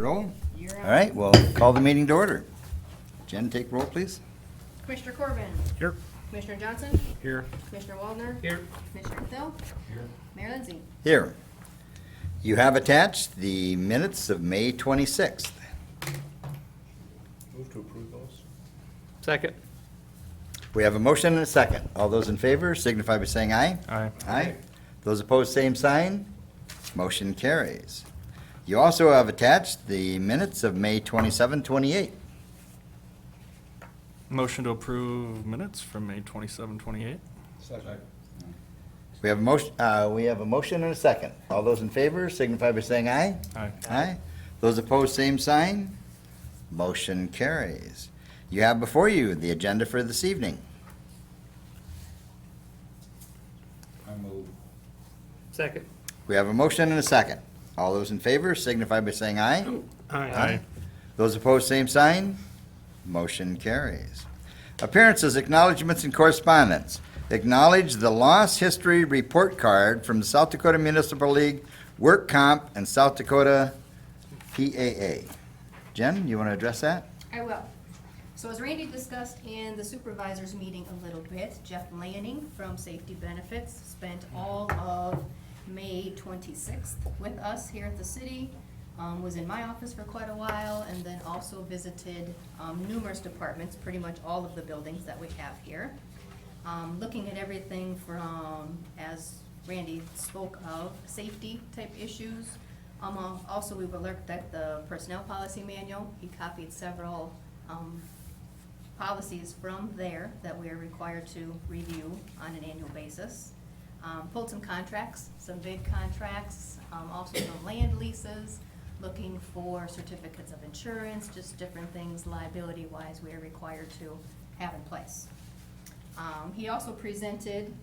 roll. You're up. All right, we'll call the meeting to order. Jen, take roll, please. Commissioner Corbin. Here. Commissioner Johnson. Here. Commissioner Waldner. Here. Commissioner Thill. Here. Mayor Lindsay. Here. You have attached the minutes of May 26th. Move to approve those. Second. We have a motion and a second. All those in favor signify by saying aye. Aye. Aye. Those opposed, same sign. Motion carries. You also have attached the minutes of May 27, 28. Motion to approve minutes from May 27, 28. Second. We have a motion and a second. All those in favor signify by saying aye. Aye. Aye. Those opposed, same sign. Motion carries. You have before you the agenda for this evening. I move. Second. We have a motion and a second. All those in favor signify by saying aye. Aye. Those opposed, same sign. Motion carries. Appearances, acknowledgements, and correspondence. Acknowledge the loss history report card from the South Dakota Municipal League, Work Comp, and South Dakota PAA. Jen, you want to address that? I will. So as Randy discussed in the supervisors meeting a little bit, Jeff Lanning from Safety Benefits spent all of May 26th with us here at the city, was in my office for quite a while, and then also visited numerous departments, pretty much all of the buildings that we have here. Looking at everything from, as Randy spoke of, safety type issues. Also, we looked at the personnel policy manual. He copied several policies from there that we are required to review on an annual basis. Pulled some contracts, some bid contracts, also some land leases, looking for certificates of insurance, just different things liability-wise we are required to have in place. He also presented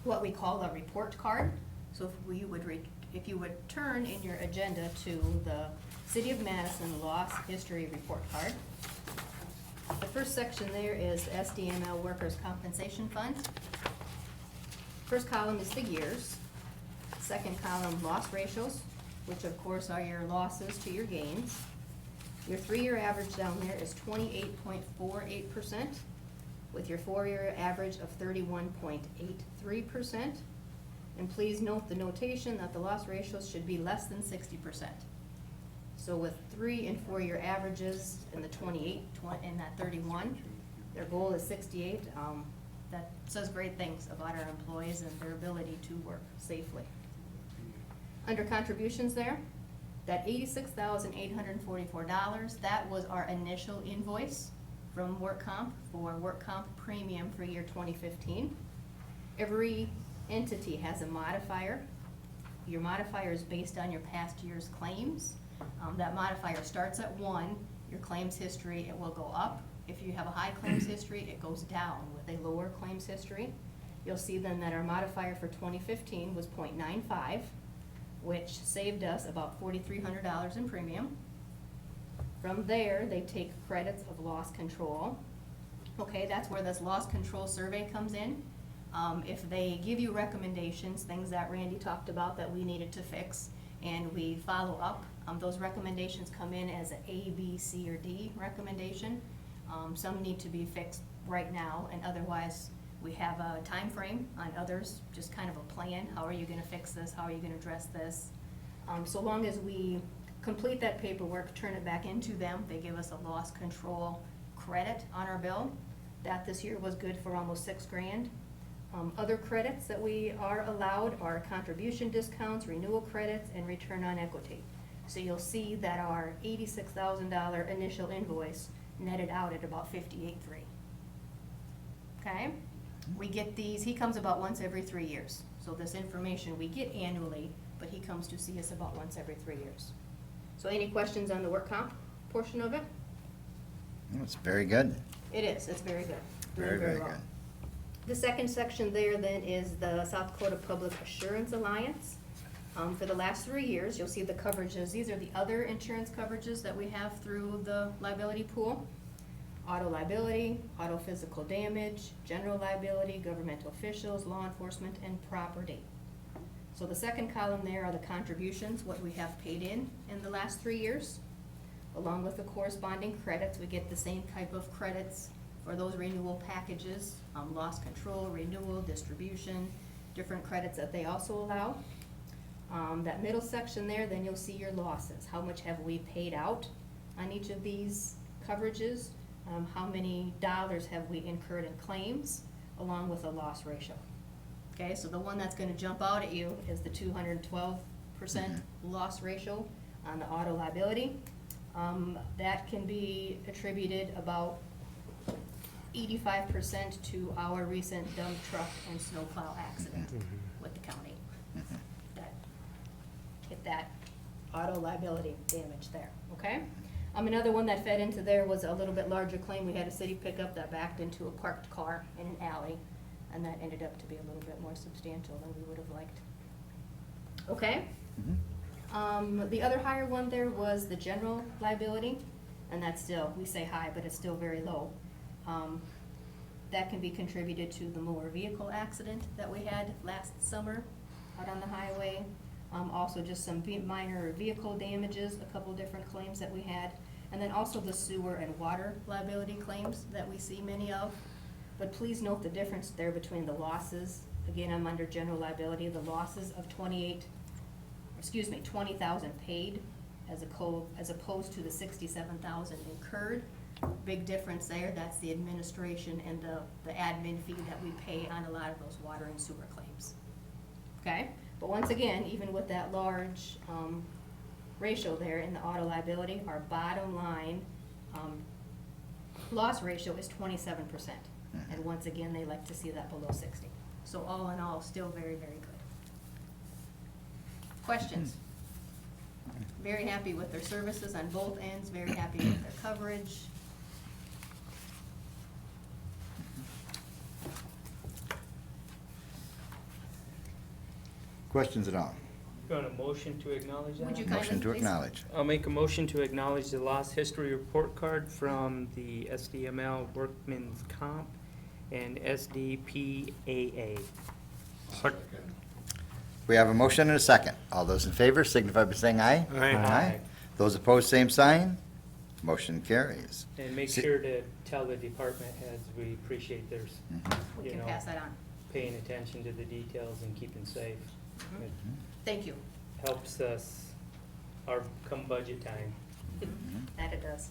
what we call a report card. So if you would turn in your agenda to the City of Madison Loss History Report Card. The first section there is the SDML Workers' Compensation Fund. First column is the years. Second column, loss ratios, which of course are your losses to your gains. Your 3-year average down there is 28.48%, with your 4-year average of 31.83%. And please note the notation that the loss ratios should be less than 60%. So with 3 and 4-year averages in the 28 and that 31, their goal is 68. That says great things about our employees and their ability to work safely. Under contributions there, that $86,844, that was our initial invoice from Work Comp for Work Comp premium for year 2015. Every entity has a modifier. Your modifier is based on your past year's claims. That modifier starts at 1. Your claims history, it will go up. If you have a high claims history, it goes down with a lower claims history. You'll see then that our modifier for 2015 was 0.95, which saved us about $4,300 in premium. From there, they take credits of loss control. Okay, that's where this loss control survey comes in. If they give you recommendations, things that Randy talked about that we needed to fix, and we follow up, those recommendations come in as an A, B, C, or D recommendation. Some need to be fixed right now, and otherwise we have a time frame on others, just kind of a plan. How are you gonna fix this? How are you gonna address this? So long as we complete that paperwork, turn it back into them, they give us a loss control credit on our bill. That this year was good for almost $6 grand. Other credits that we are allowed are contribution discounts, renewal credits, and return on equity. So you'll see that our $86,000 initial invoice netted out at about $58,300. Okay? We get these, he comes about once every 3 years. So this information we get annually, but he comes to see us about once every 3 years. So any questions on the work comp portion of it? It's very good. It is, it's very good. Doing Very, very well. good. The second section there then is the South Dakota Public Assurance Alliance. For the last 3 years, you'll see the coverages. These are the other insurance coverages that we have through the liability pool. Auto liability, auto physical damage, general liability, governmental officials, law enforcement, and property. So the second column there are the contributions, what we have paid in the last 3 years. along with the corresponding credits. We get the same type of credits for those renewal packages, loss control, renewal, distribution, different credits that they also allow. That middle section there, then you'll see your losses. How much have we paid out on each of these coverages? How many dollars have we incurred in claims, along with a loss ratio? Okay, so the one that's gonna jump out at you is the 212% loss ratio on the auto liability. That can be attributed about 85% to our recent dump truck and snowplow accident with the county. That hit that auto liability damage there, okay? Another one that fed into there was a little bit larger claim. We had a city pickup that backed into a parked car in an alley, and that ended up to be a little bit more substantial than we would have liked. Okay? The other higher one there was the general liability, and that's still, we say high, but it's still very low. That can be contributed to the motor vehicle accident that we had last summer out on the highway. Also just some minor vehicle damages, a couple different claims that we had, and then also the sewer and water liability claims that we see many of. But please note the difference there between the losses. Again, I'm under general liability, the losses of 20,000 paid as opposed to the 67,000 incurred. Big difference there. That's the administration and the admin fee that we pay on a lot of those water and sewer claims. Okay? But once again, even with that large ratio there in the auto liability, our bottom line loss ratio is 27%. And once again, they like to see that below 60. So all in all, still very, very good. Questions? Very happy with their services on both ends, very happy with their coverage. Questions at all? You want a motion to acknowledge that? Would you kindly, Motion to please? acknowledge. I'll make a motion to acknowledge the loss history report card from the SDML Workman's Comp and SDPAA. Second. We have a motion and a second. All those in favor signify by saying aye. Aye. Those opposed, same sign. Motion carries. And make Si- sure to tell the department heads we appreciate theirs, We you can know, pass that on. paying attention to the details and keeping safe. It Thank you. helps us come budget time. That it does.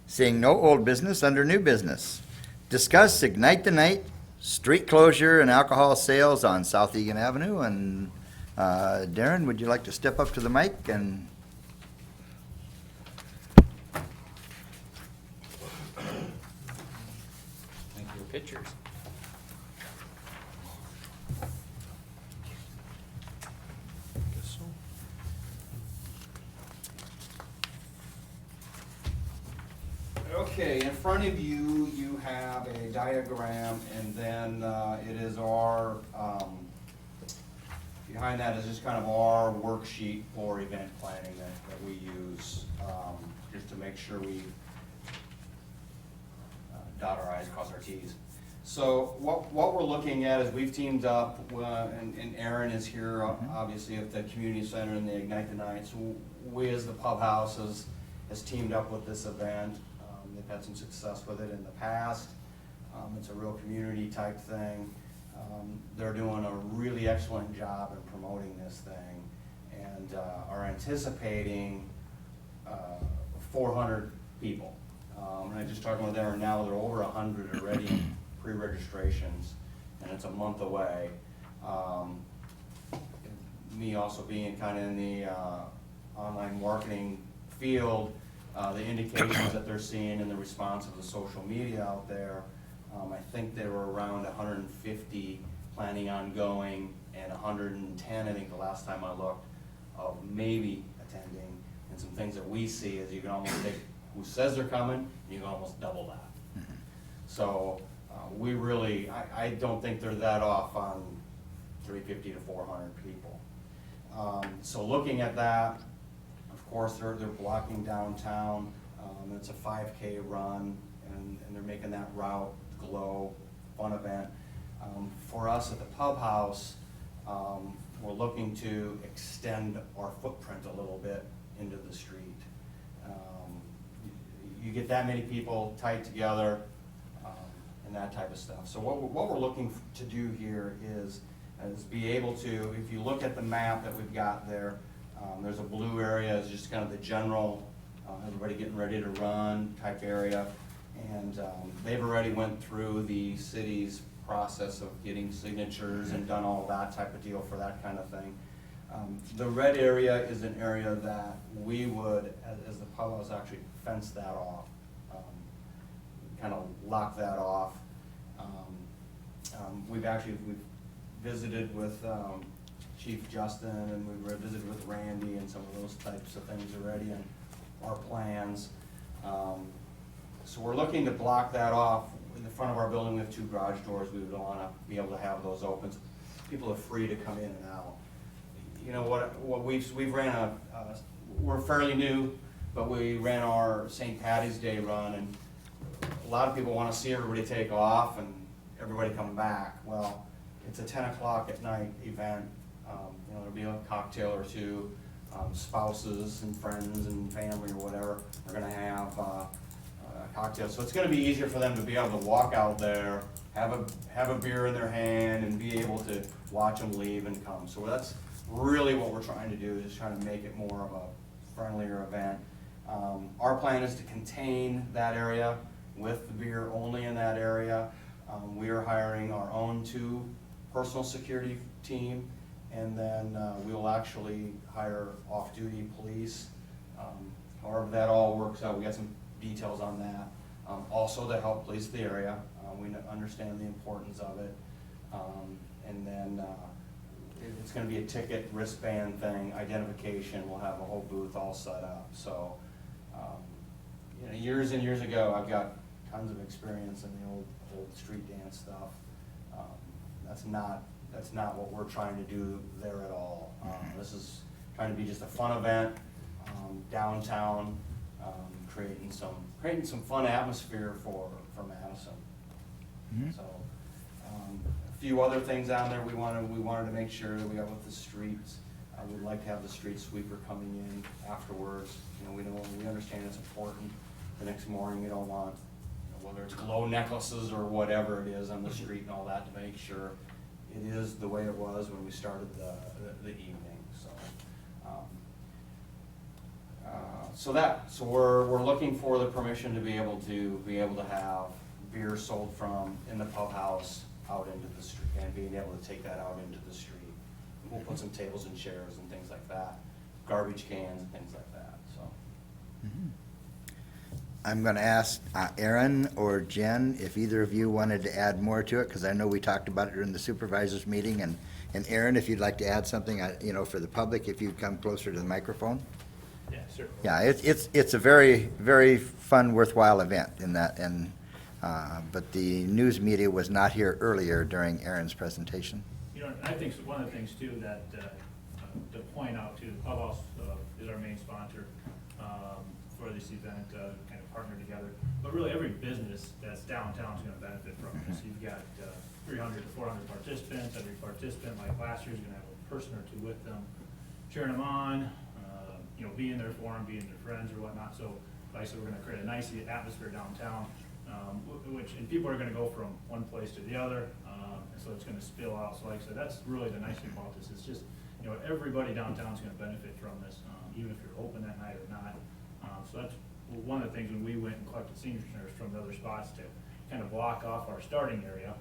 Seeing no old business, under new business. Discuss Ignite the Night, street closure and alcohol sales on South Egan Avenue. And Darren, would you like to step up to the mic and? Thank you. Pictures. Guess so. Okay, in front of you, you have a diagram, and then it is our, behind that is just kind of our worksheet for event planning that we use, just to make sure we dot our i's, cross our t's. So what we're looking at is we've teamed up, and Aaron is here, obviously, at the community center and the Ignite the Night. So we, as the Pub House, has teamed up with this event. They've had some success with it in the past. It's a real community type thing. They're doing a really excellent job in promoting this thing, and are anticipating 400 people. And I just talked with Aaron now, they're over 100 already pre-registrations, and it's a month away. Me also being kind of in the online marketing field, the indications that they're seeing and the response of the social media out there, I think they were around 150 planning on going, and 110, I think the last time I looked, of maybe attending. And some things that we see is you can almost take who says they're coming, and you can almost double that. So we really, I don't think they're that off on 350 to 400 people. So looking at that, of course, they're blocking downtown. It's a 5K run, and they're making that route glow, fun event. For us at the Pub House, we're looking to extend our footprint a little bit into the street. you get that many people tight together, and that type of stuff. So what we're looking to do here is be able to, if you look at the map that we've got there, there's a blue area, is just kind of the general, everybody getting ready to run type area. And they've already went through the city's process of getting signatures and done all that type of deal for that kind of thing. The red area is an area that we would, as the public, actually fence that off, kind of lock that off. We've visited with Chief Justin, and we've visited with Randy and some of those types of things already, and our plans. So we're looking to block that off. In the front of our building, we have 2 garage doors. We would want to be able to have those open, so people are free to come in and out. You know what we've ran we're fairly new, but we ran our St. Patty's Day run, and a lot of people want to see everybody take off and everybody come back. Well, it's a 10 o'clock at night event. You know, there'll be a cocktail or two. Spouses and friends and family or whatever are going to have cocktails. So it's going to be easier for them to be able to walk out there, have a beer in their hand, and be able to watch them leave and come. So that's really what we're trying to do, is trying to make it more of a friendlier event. Our plan is to contain that area with the beer only in that area. We are hiring our own 2 personal security team, and then we will actually hire off-duty police. However that all works out, we got some details on that. Also to help police the area. We understand the importance of it. And then it's going to be a ticket wristband thing, identification. We'll have a whole booth all set up. So, you know, years and years ago, I've got tons of experience in the old street dance stuff. That's not what we're trying to do there at all. This is trying to be just a fun event downtown, creating some fun atmosphere for Madison. Mhm. So, a few other things on there we wanted to make sure that we got with the streets. We'd like to have the street sweeper coming in afterwards. You know, we understand it's important. The next morning, you don't want, you know, whether it's glow necklaces or whatever it is on the street and all that, to make sure it is the way it was when we started the evening. So we're looking for the permission to be able to have beer sold from in the pub house out into the street, and being able to take that out into the street. We'll put some tables and chairs and things like that, garbage cans and things like that, so. I'm going to ask Aaron or Jen if either of you wanted to add more to it, because I know we talked about it during the supervisors meeting. And Aaron, if you'd like to add something, you know, for the public, if you'd come closer to the microphone. Yeah, sure. Yeah, it's a very, very fun, worthwhile event in that, but the news media was not here earlier during Aaron's presentation. You know, I think one of the things too that, to point out too, Pub House is our main sponsor for this event, kind of partner together. But really every business that's downtown is gonna benefit from this. You've got 300 to 400 participants. Every participant, like last year, is gonna have a person or 2 with them, cheering them on, you know, being there for them, being their friends or whatnot. So like I said, we're gonna create a nice atmosphere downtown, and people are gonna go from one place to the other, and so it's gonna spill out. So like I said, that's really the nice thing about this. It's just, you know, everybody downtown is gonna benefit from this, even if you're open that night or not. So that's one of the things when we went and collected signatures from the other spots to kind of block off our starting area.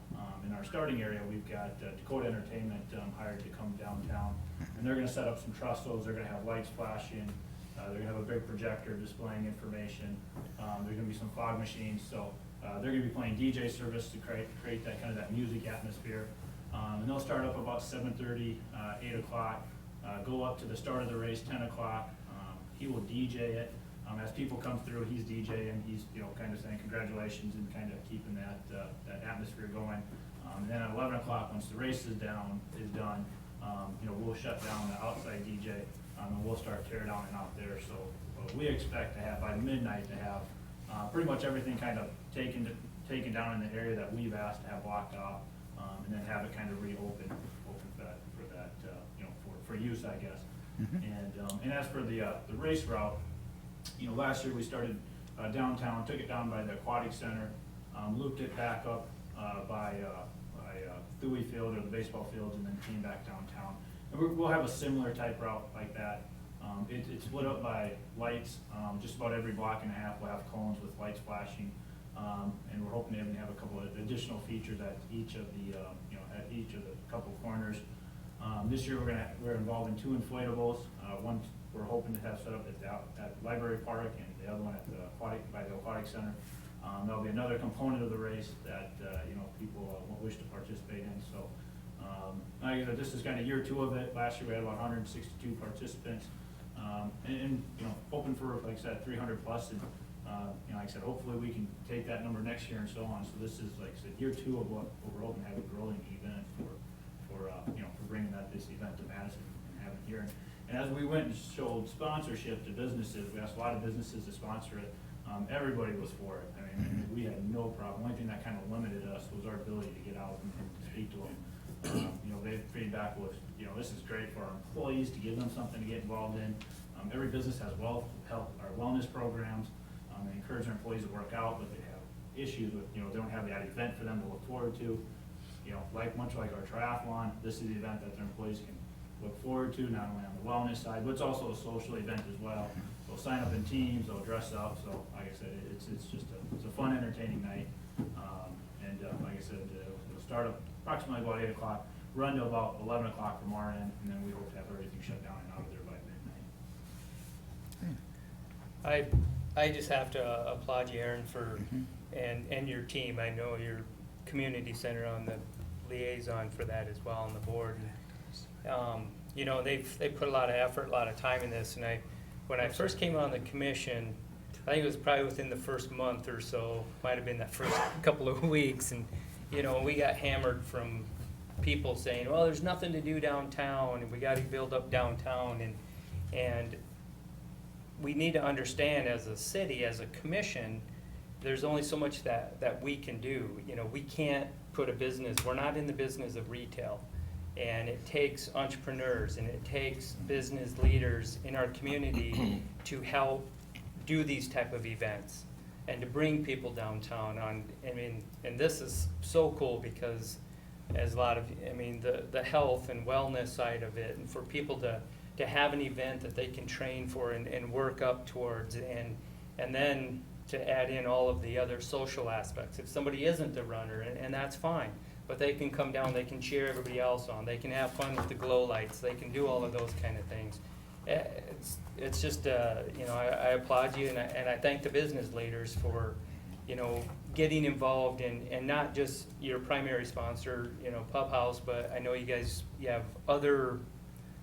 In our starting area, we've got Dakota Entertainment hired to come downtown, and they're gonna set up some trestles. They're gonna have lights flashing. They're gonna have a big projector displaying information. There's gonna be some fog machines, so they're gonna be playing DJ service to create that kind of that music atmosphere. And they'll start up about 7:30, 8 o'clock, go up to the start of the race, 10 o'clock. He will DJ it. As people come through, he's DJing, he's, you know, kind of saying congratulations and kind of keeping that atmosphere going. And then at 11 o'clock, once the race is done, you know, we'll shut down the outside DJ, and we'll start tear down and out there. So we expect to have, by midnight, to have pretty much everything kind of taken down in the area that we've asked to have blocked off, and then have it kind of reopened for that, you know, for use, I guess. And as for the race route, you know, last year we started downtown, took it down by the aquatic center, looped it back up by Thewey Field or the baseball fields, and then came back downtown. And we'll have a similar type route like that. It's split up by lights. Just about every block and a half will have cones with lights flashing. And we're hoping to even have a couple of additional features at each of the, at each of the couple corners. This year we're involved in 2 inflatables. One we're hoping to have set up at Library Park, and the other one at the aquatic center. There'll be another component of the race that people wish to participate in. So this is kind of year 2 of it. Last year we had about 162 participants, and hoping for, like I said, 300 plus. And like I said, hopefully we can take that number next year and so on. So this is, like I said, year 2 of what we're hoping to have a growing event for bringing this event to Madison and having it here. And as we went and showed sponsorship to businesses, we asked a lot of businesses to sponsor it. Everybody was for it. I mean, we had no problem. The only thing that kind of limited us was our ability to get out and to speak to them. Their feedback was, this is great for our employees to give them something to get involved in. Every business has health or wellness programs. They encourage their employees to work out, but they have issues with, they don't have that event for them to look forward to. Much like our triathlon, this is the event that their employees can look forward to, not only on the wellness side, but it's also a social event as well. They'll sign up in teams, they'll dress up, so like I said, it's just it's a fun, entertaining night. Like I said, it'll start up approximately about 8 o'clock, run to about 11 o'clock from our end, and then we hope to have everything shut down and out of there by midnight. I just have to applaud you, Aaron, for, and your team. I know your community center on the liaison for that as well on the board. They put a lot of effort, a lot of time in this, and when I first came on the commission, I think it was probably within the first month or so, might have been that first couple of weeks, and we got hammered from people saying, well, there's nothing to do downtown, and we got to build up downtown, and we need to understand as a city, as a commission, there's only so much that we can do. We can't put a business, we're not in the business of retail. And it takes entrepreneurs and it takes business leaders in our community to help do these type of events and to bring people downtown and this is so cool because as a lot of, the health and wellness side of it, and for people to have an event that they can train for and work up towards, and then to add in all of the other social aspects. If somebody isn't a runner, and that's fine, but they can come down, they can cheer everybody else on, they can have fun with the glow lights, they can do all of those kind of things. It's just, I applaud you, and I thank the business leaders for, getting involved and not just your primary sponsor, Pub House, but I know you have other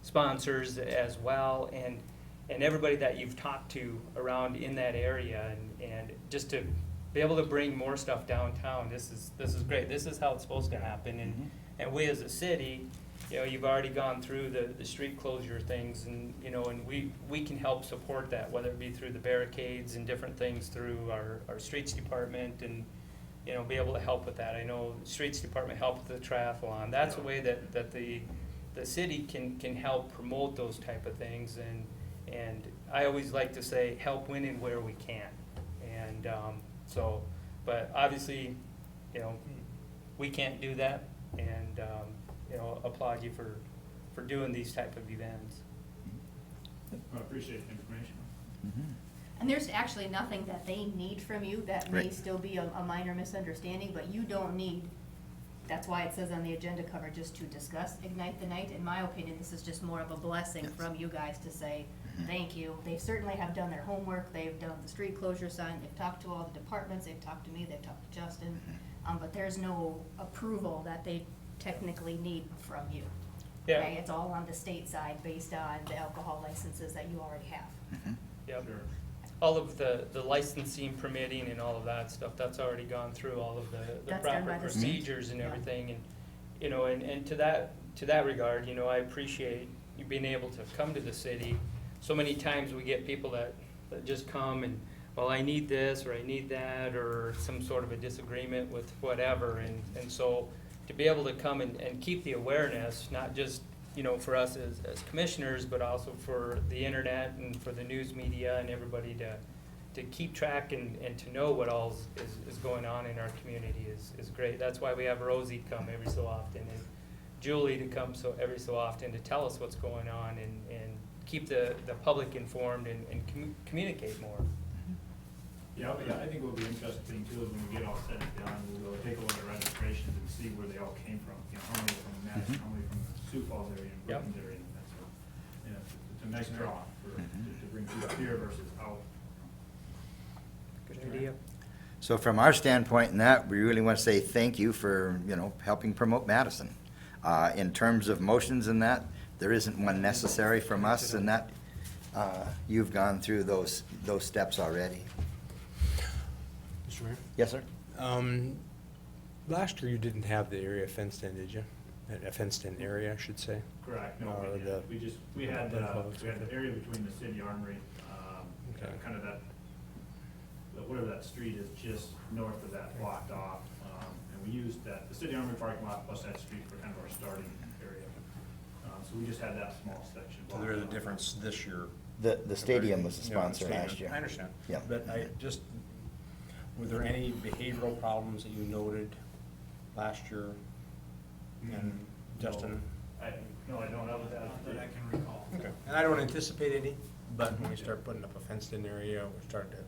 sponsors as well, and everybody that you've talked to around in that area, and just to be able to bring more stuff downtown, this is great. This is how it's supposed to happen, and we as a city, you've already gone through the street closure things, and we can help support that, whether it be through the barricades and different things through our streets department, and be able to help with that. I know the streets department helped with the triathlon. That's a way that the city can help promote those type of things, and I always like to say help when and where we can, and but obviously we can't do that, and applaud you for doing these type of events. I appreciate the information. And there's actually nothing that they need from you that may Right. still be a minor misunderstanding, but you don't need, that's why it says on the agenda cover, just to discuss Ignite the Night. In my opinion, this is just more of a blessing Yes. from you guys to say, thank you. They certainly have done their homework, they've done the street closure sign, they've talked to all the departments, they've talked to me, they've talked to Justin, but there's no approval that they technically need from you. Yeah. Okay, it's all on the state side based on the alcohol licenses that you already have. Yep. Sure. All of the licensing, permitting, and all of that stuff, that's already gone through all of the That's done proper by the state. procedures and Yeah. everything, and to that regard, I appreciate you being able to come to the city. So many times we get people that just come and, well, I need this, or I need that, or some sort of a disagreement with whatever, and so to be able to come and keep the awareness, not just, for us as commissioners, but also for the internet and for the news media and everybody to keep track and to know what all is going on in our community is great. That's why we have Rosie come every so often, and Julie to come every so often to tell us what's going on and keep the public informed and communicate more. Yeah, I think what will be interesting too is when we get all set and done, we'll go take a look at registrations and see where they all came from. You know, how many from Madison, how many from the Sioux Falls area and Yep. Brookings area. And that's what, yeah, it's a nice draw to bring people here versus out. Good idea. So from our standpoint in that, we really want to say thank you for, helping promote Madison. In terms of motions and that, there isn't one necessary from us in that. You've gone through those steps already. Mr. Mayor? Yes, sir? Last year you didn't have the area fenced in, did you? A fenced-in area, I should say. Correct, no, Or we the- didn't. We had the area between the city armory, Okay. kind of that, whatever that street is just north of that blocked off. And we used that, the city armory parking lot plus that street for kind of our starting area. So we just had that small section. So there's a difference this year. The stadium was the Yeah, sponsor stadium. last year. I understand. Yeah. But were there any behavioral problems that you noted last year? And Justin? No, I don't have that. That I can recall. Okay. And I don't anticipate any, but when we start putting up a fenced-in area, we're starting to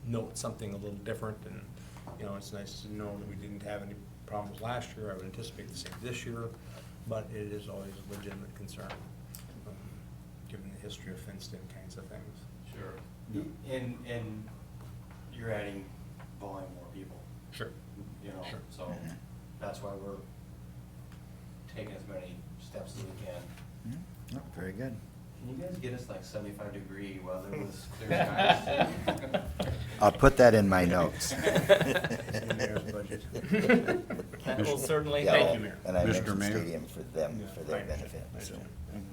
note something a little different, and, it's nice to know that we didn't have any problems last year. I would anticipate the same this year, but it is always a legitimate concern, given the history of fenced-in kinds of things. Sure. And you're adding volume more people, Sure. Sure. so that's why we're taking as many steps as we can. Oh, very good. Can you guys get us like 75-degree weather with clear skies? I'll put that in my notes. The mayor's budget. Well, certainly, Yeah, thank you, Mayor. And I Mr. mentioned Mayor? stadium for them, for their I understand. benefit. I so. understand.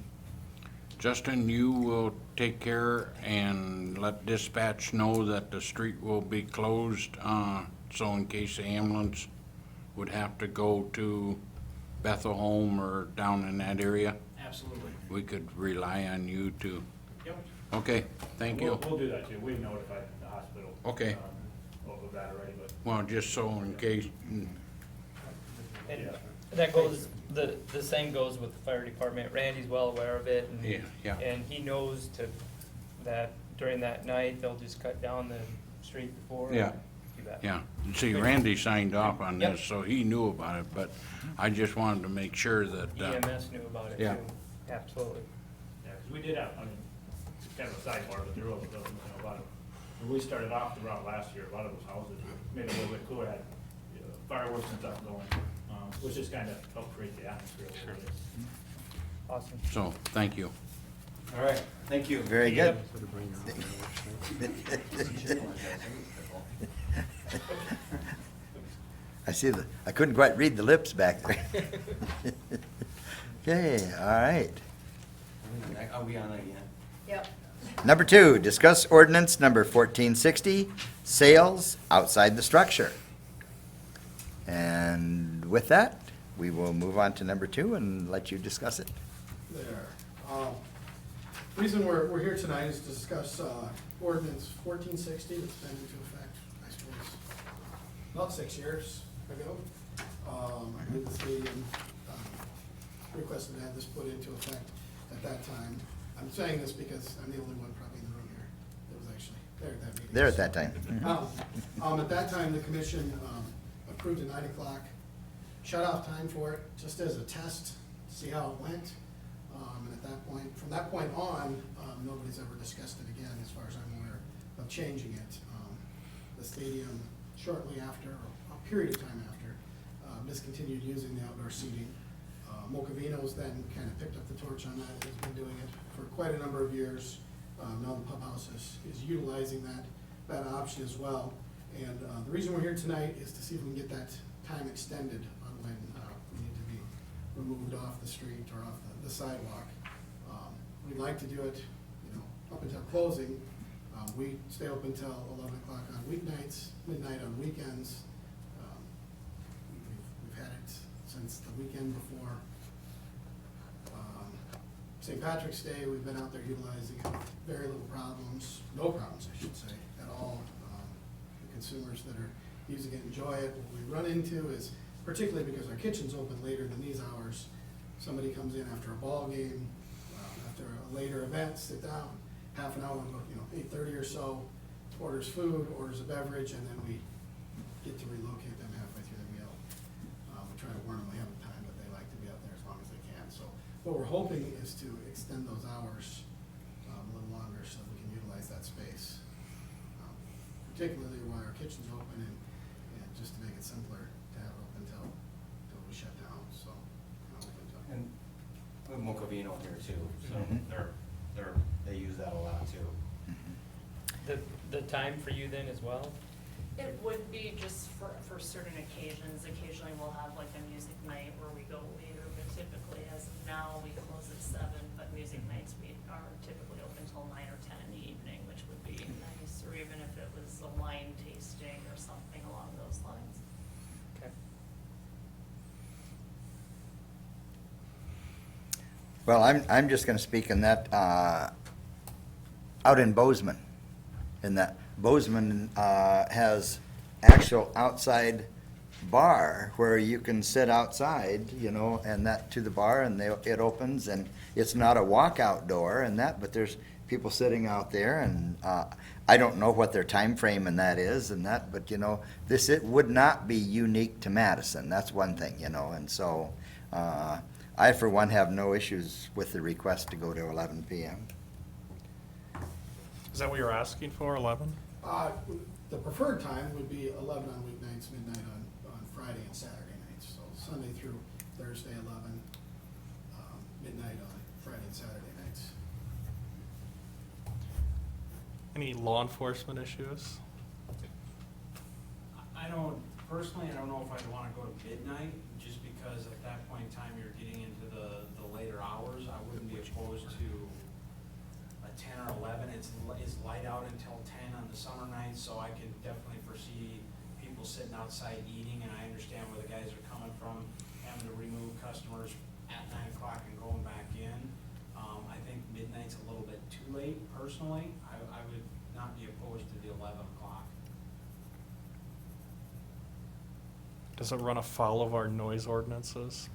Justin, you will take care and let dispatch know that the street will be closed, so in case the ambulance would have to go to Bethel Home or down in that area, Absolutely. we could rely on you to, Yep. okay, thank you. We'll do that too. We've notified the hospital. Okay. Of that already, but. Well, just so in case, And that goes, the same goes with the fire department. Randy's well aware of it. Yeah, yeah. And he knows that during that night, they'll just cut down the street before. Yeah. Do that. yeah. See, Randy signed off on Yep. this, so he knew about it, but I just wanted to make sure that, EMS knew about it too. Yeah. Absolutely. Yeah, because we did have, it's kind of a sidebar, but there was, a lot of, when we started off the route last year, a lot of those houses were made a little bit cooler, had fireworks and stuff going, which just kind of helped create the atmosphere a little bit. Awesome. so, thank you. All right, thank you. Very good. I couldn't quite read the lips back there. Okay, all right. Are we on again? Yep. Number 2, discuss ordinance number 1460, sales outside the structure. And with that, we will move on to number 2 and let you discuss it. There. Reason we're here tonight is to discuss ordinance 1460 that's been into effect, I suppose, about 6 years ago. I believe the stadium requested to have this put into effect at that time. I'm saying this because I'm the only one probably in the room here that was actually there at that meeting. There at that time. At that time, the commission approved a 9 o'clock shut-off time for it, just as a test, to see how it went. And at that point, from that point on, nobody's ever discussed it again, as far as I'm aware, of changing it. The stadium, shortly after, or a period of time after, discontinued using the outdoor seating. Mocavinos then kind of picked up the torch on that, has been doing it for quite a number of years. Now the pub house is utilizing that option as well. And the reason we're here tonight is to see if we can get that time extended on when we need to be removed off the street or off the sidewalk. We'd like to do it, up until closing. We stay open till 11 o'clock on weeknights, midnight on weekends. We've had it since the weekend before St. Patrick's Day. We've been out there utilizing it, very little problems, no problems, I should say, at all. The consumers that are using it enjoy it. What we run into is, particularly because our kitchen's open later than these hours, somebody comes in after a ball game, after a later event, sit down, half an hour, 8:30 or so, orders food, orders a beverage, and then we get to relocate them halfway through the meal. We try to warn them ahead of time, but they like to be out there as long as they can. So what we're hoping is to extend those hours a little longer so we can utilize that space. Particularly while our kitchen's open and just to make it simpler to have it open until we shut down, so. And we have Mocavino here too, so Mhm. they use that a lot too. The time for you then as well? It would be just for certain occasions. Occasionally we'll have like a music night where we go later, but typically as of now, we close at 7, but music nights we are typically open till 9 or 10 in the evening, which would be nice, or even if it was a wine tasting or something along those lines. Okay. Well, I'm just gonna speak in that, out in Bozeman, in that Bozeman, has actual outside bar where you can sit outside, and that to the bar, and it opens, and it's not a walkout door and that, but there's people sitting out there, and, I don't know what their time frame in that is and that, but, it would not be unique to Madison, that's one thing, and so, I, for one, have no issues with the request to go to 11 PM. Is that what you're asking for, 11? The preferred time would be 11 on weeknights, midnight on Friday and Saturday nights. So Sunday through Thursday, 11, midnight on Friday and Saturday nights. Any law enforcement issues? I don't, personally, I don't know if I'd wanna go to midnight, just because at that point in time, you're getting into the later hours. I wouldn't be opposed to a 10 or 11. It's light out until 10 on the summer nights, so I can definitely foresee people sitting outside eating, and I understand where the guys are coming from, having to remove customers at 9 o'clock and going back in. I think midnight's a little bit too late, personally. I would not be opposed to the 11 o'clock. Does it run afoul of our noise ordinances?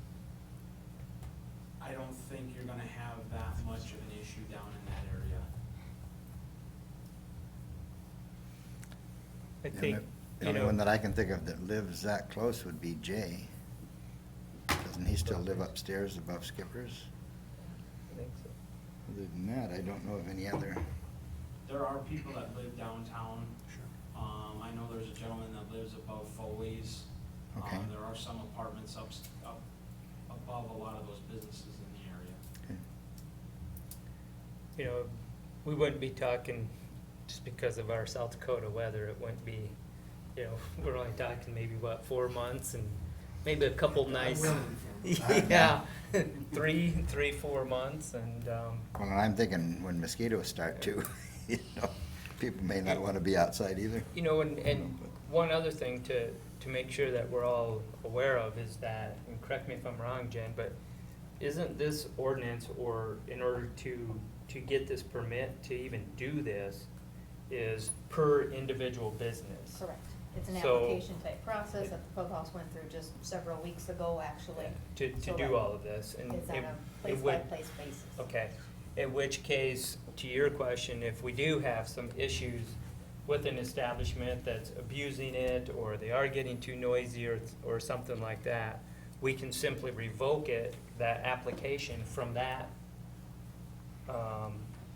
I don't think you're gonna have that much of an issue down in that area. I think, The only one that I can think of that lives that close would be Jay. Doesn't he still live upstairs above Skipper's? I think so. Other than that, I don't know of any other. There are people that live downtown. I know there's a gentleman that lives above Foley's. Okay. There are some apartments up above a lot of those businesses in the area. Okay. We wouldn't be talking, just because of our South Dakota weather, it wouldn't be, we're only talking maybe, 4 months and maybe a couple nice, yeah, 4 months and, Well, and I'm thinking when mosquitoes start to, people may not want to be outside either. and one other thing to make sure that we're all aware of is that, and correct me if I'm wrong, Jen, but isn't this ordinance, or in order to get this permit to even do this, is per individual business? Correct. It's an So- application type process that the clubhouse went through just several weeks ago, actually. To So do that all of this, and It's on it- a it would- place-by-place basis. Okay, in which case, to your question, if we do have some issues with an establishment that's abusing it, or they are getting too noisy, or something like that, we can simply revoke that application from that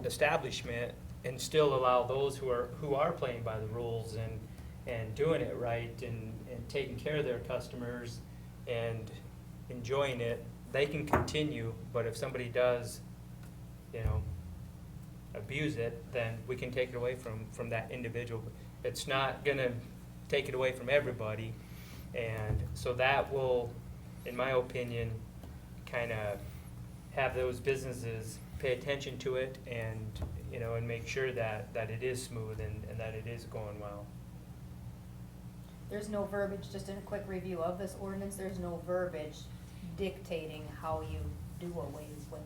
establishment, and still allow those who are playing by the rules and doing it right, and taking care of their customers and enjoying it, they can continue. But if somebody does, abuse it, then we can take it away from that individual. It's not gonna take it away from everybody, and so that will, in my opinion, kind of have those businesses pay attention to it, and and make sure that it is smooth and that it is going well. There's no verbiage, just in a quick review of this ordinance, there's no verbiage dictating how you do away with one.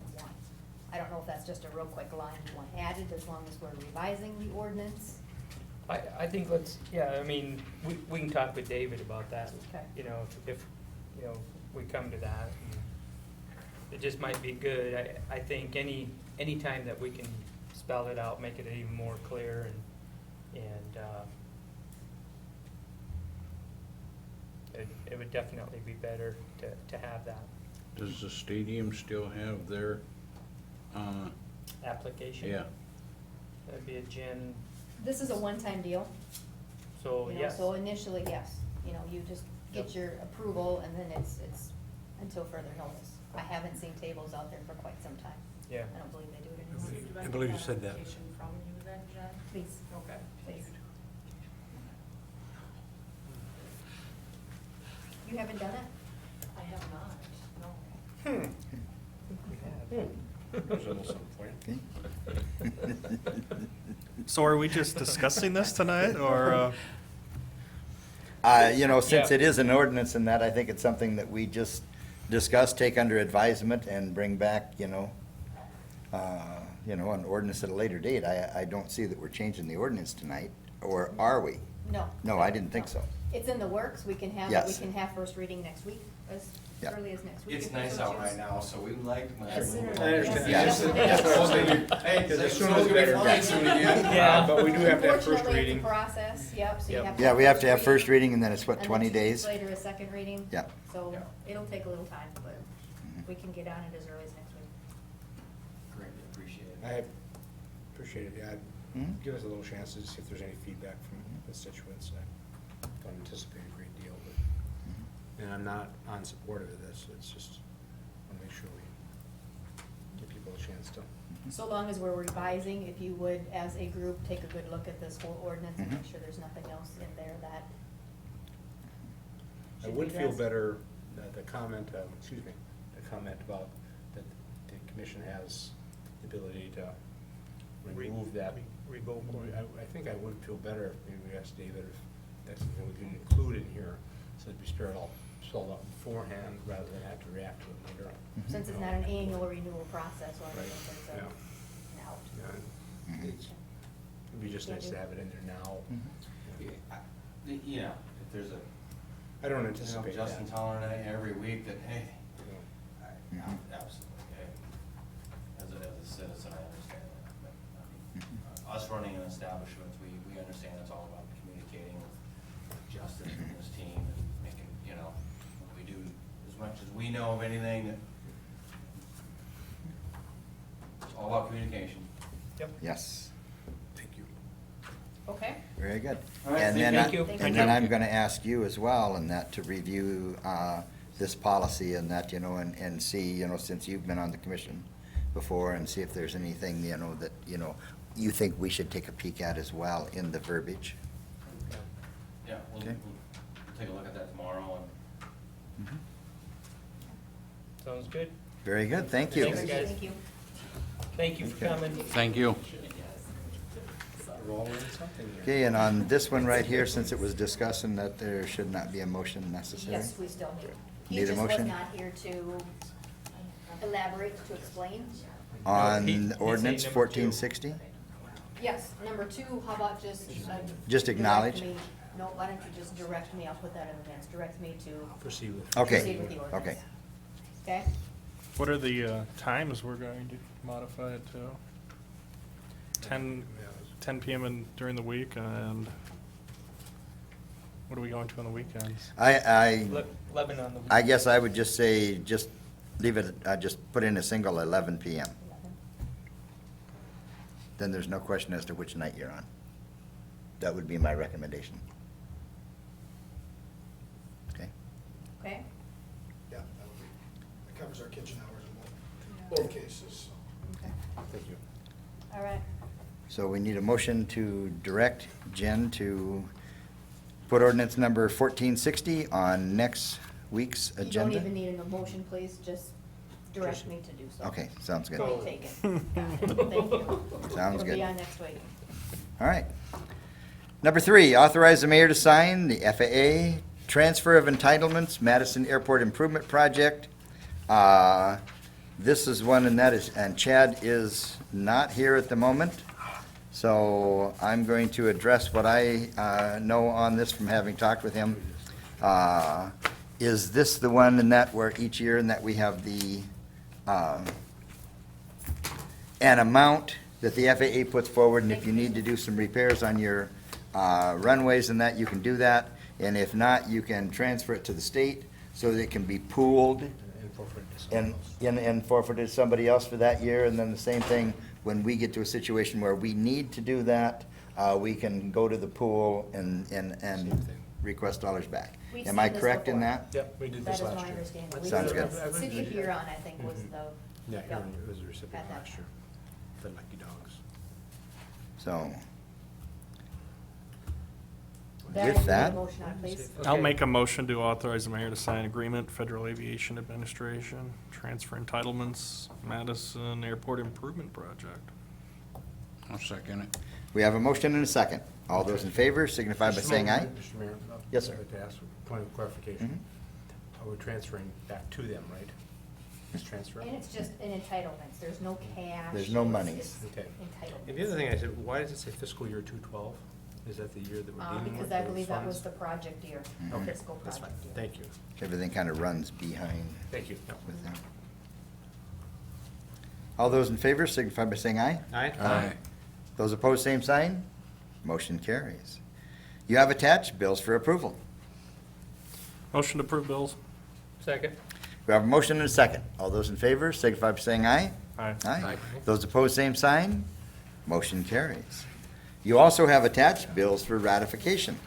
I don't know if that's just a real quick line you want added, as long as we're revising the ordinance. I think let's, yeah, I mean, we can talk with David about that. Okay. You know, if, you know, we come to that. It just might be good. I think any time that we can spell it out, make it even more clear and it would definitely be better to have that Does the stadium still have their, application. yeah, That'd be a gen, This is a one-time deal. so You know, yes. so initially, yes, you know, you just get your approval and then it's until further notice. I haven't seen tables out there for quite some time. Yeah. I don't believe they do it anymore. I believe you said that. Application from you then, Jen? Please, Okay. please. You haven't done it? I have not, no. There's a little something for you. So are we just discussing this tonight, or, You know, since Yeah. it is an ordinance and that, I think it's something that we just discuss, take under advisement, and bring back, you know, an ordinance at a later date. I don't see that we're changing the ordinance tonight, or are we? No. No, I didn't think so. It's in the works. We can have, Yes. first reading next week, as Yeah. early as next week. It's if we nice so out choose. right now, so we like. As soon as- I understand. yes, Yeah. yes, it is. Hey, Because as soon snow's as gonna be better. flying soon again. Yeah. But we do have to have first Unfortunately, reading. it's a process, yep, so you Yep. have to. Yeah, we have to have first reading, and then it's, what, and then 20 2 days? weeks later, a second reading. Yeah. So Yeah. it'll take a little time, but we can get on it as early as next week. Greatly appreciate it. I appreciate it, yeah. Mhm. Give us a little chance to see if there's any feedback from constituents. I don't anticipate a great deal, but, and I'm not unsupportive of this, it's just, I wanna make sure we give people a chance to. So long as we're revising, if you would, as a group, take a good look at this whole ordinance and make Mhm. sure there's nothing else in there that I should would be feel addressed. better, the comment, the comment about that the commission has the ability to remove that. Revoke. I think I would feel better if maybe we asked David if that's something we could include in here, so that we start all spelled out beforehand, rather than have to react to it later. Since it's not an annual renewal process or Right, anything, so yeah. it's out. Yeah, Mhm. it'd be just nice to have it in there now. Mhm. You know, if there's a, I don't you know, anticipate that. Justin telling it every week that, hey, you know. absolutely, hey, as a citizen, I understand that, but, Mhm. us running an establishment, we understand it's all about communicating with Justin and his team and making, you know, we do as much as we know of anything that, it's all about communication. Yep. Yes, Thank you. Okay, very good. All right, And then thank you. I- Thank And you. then I'm gonna ask you as well, and that to review this policy and that, you know, and see, you know, since you've been on the commission before, and see if there's anything, you know, that, you know, you think we should take a peek at as well in the verbiage. Yeah, we'll Okay. take a look at that tomorrow and Sounds good. Very good, thank you. Thanks, guys. thank you. Thank you for Okay. coming. thank you. Rolling something here. Okay, and on this one right here, since it was discussing that there should not be a motion necessary? Yes, we still need. Need a He motion? just was not here to elaborate, to explain. He On said ordinance number 1460? Yes, number 2, how about just? Just direct acknowledge? me- No, why don't you just direct me, I'll put that in advance, direct me to Proceed with. Okay, proceed with the ordinance. okay. Okay? what are the times we're going to modify it to? 10 PM during the week, and what are we going to on the weekends? I 11 on the. I guess I would just say, just leave it, just put in a single 11 PM. 11. Then there's no question as to which night you're on. That would be my recommendation. Okay? Okay? Yeah, that covers our kitchen hours in both cases, so. Okay. Thank you. All right. So we need a motion to direct Jen to put ordinance number 1460 on next week's You don't agenda? even need a motion, please, just direct me to do so. Okay, sounds good. Point taken. Got it. Thank you. Sounds It'll good. be on next week. All right. Number 3, authorize the mayor to sign the FAA Transfer of Entitlements Madison Airport Improvement Project. This is one, and that is, and Chad is not here at the moment. So I'm going to address what I know on this from having talked with him. Is this the one in that where each year in that we have the, an amount that the FAA puts forward, and if you need to do some repairs on your runways and that, you can do that. And if not, you can transfer it to the state so that it can be pooled And forfeit to someone and, else. and forfeited to somebody else for that year. And then the same thing, when we get to a situation where we need to do that, we can go to the pool and Same thing. request dollars back. We've Am I seen this correct in before. that? Yep, we did That this is last my year. understanding. We Sounds did good. it. City of Huron, I think, was the. Yeah, Yep. Huron was the recipient Got that. last year, the Lucky Dogs. So, That I with need a that, motion on, please. I'll Okay. make a motion to authorize the mayor to sign agreement, Federal Aviation Administration, transfer entitlements, Madison Airport Improvement Project. I'll second it. we have a motion and a second. All those in favor signify by Mr. saying aye. Mayor, Mr. Mayor. Yes, sir. I'd like to ask a point of clarification. Are we transferring back to them, right? This transfer? And it's just an entitlement, there's no cash. There's no it's- monies. it's Okay. Entitlements. And the other thing I said, why does it say fiscal year 212? Is that the year that we're dealing with Because I those believe that funds? was the project year, Mhm. fiscal That's fine, project year. thank you, Everything kind of runs behind thank you. with them. All those in favor signify by saying aye. Aye. Those opposed, same sign. Motion carries. You have attached bills for approval. Motion to approve bills. Second. We have a motion and a second. All those in favor signify by saying aye. Aye. Aye. Those opposed, same sign. Motion carries. You also have attached bills for ratification.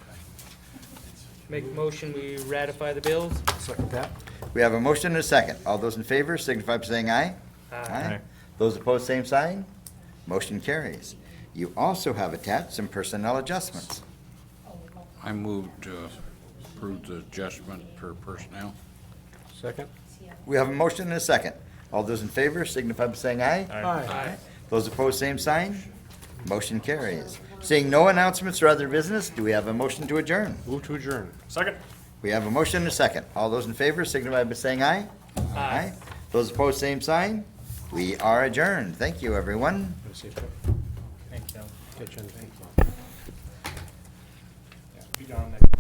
Make a motion, we ratify the bills? Second that? We have a motion and a second. All those in favor signify by saying aye. Aye. Those opposed, same sign. Motion carries. You also have attached some personnel adjustments. I move to approve the adjustment for personnel. Second? We have a motion and a second. All those in favor signify by saying aye. Aye. Those opposed, same sign. Motion carries. Seeing no announcements or other business, do we have a motion to adjourn? Move to adjourn. Second. We have a motion and a second. All those in favor signify by saying aye. Aye. Those opposed, same sign. We are adjourned. Thank you, everyone. Want to say that? Thank you. Catch you on the. Yeah, be gone next.